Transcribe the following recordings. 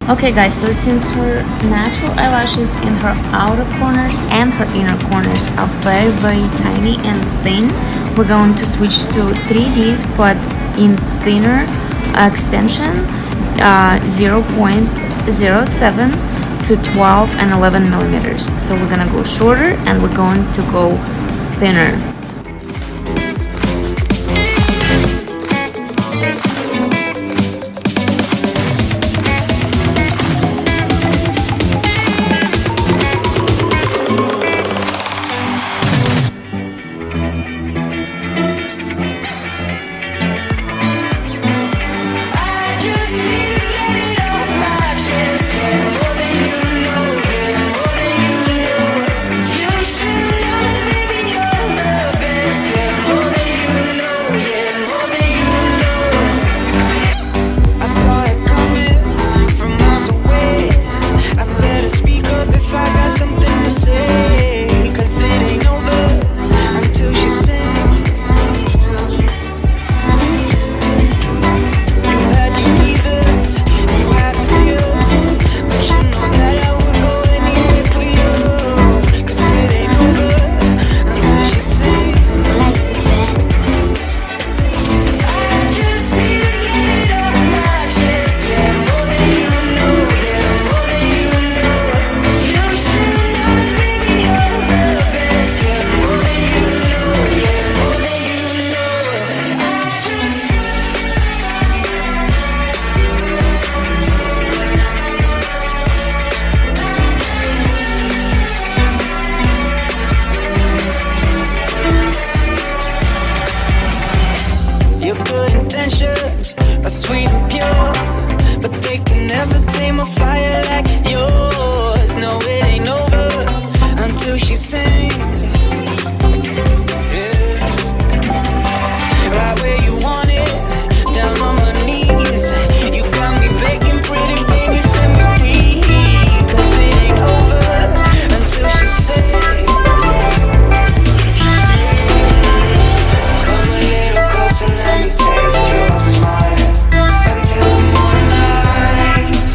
Okay guys, so since her natural eyelashes in her outer corners and her inner corners are very tiny and thin, we're going to switch to 3Ds but in thinner extension, 0.07 to 12 and 11 millimeters. So we're gonna go shorter and we're going to go thinner. Are sweet and pure, but they can never tame a fire like yours. No, it ain't over until she sings. Yeah. Right where you want it, down on my knees. You got me begging, pretty baby, send me free. 'Cause it ain't over until she sings. Come a little closer, let me taste your smile. Until the morning light,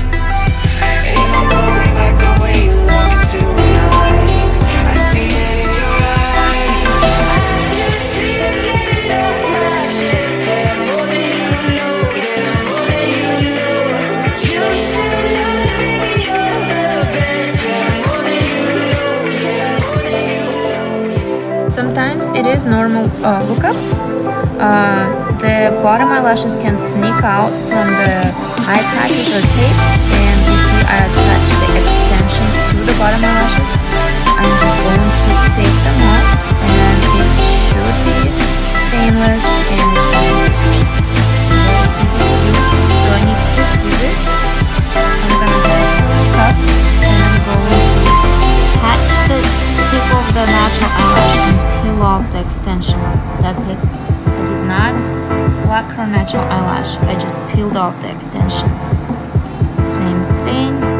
ain't no going back the way you look tonight. I see it in your eyes. I just need to get it off my chest. Yeah, more than you know, yeah, more than you know. You should know that, baby, you're the best. Yeah, more than you know, yeah, more than you know. Sometimes it is normal lookup. The bottom eyelashes can sneak out from the eye patches or tape, and you see I attach the extension to the bottom eyelashes. I'm just going to take them off, and it should be painless and very easy to do. So I need 2 tweezers. I'm gonna go cut, and I'm going to catch the tip of the natural eyelash and peel off the extension. That's it. I did not pluck her natural eyelash. I just peeled off the extension. Same thing.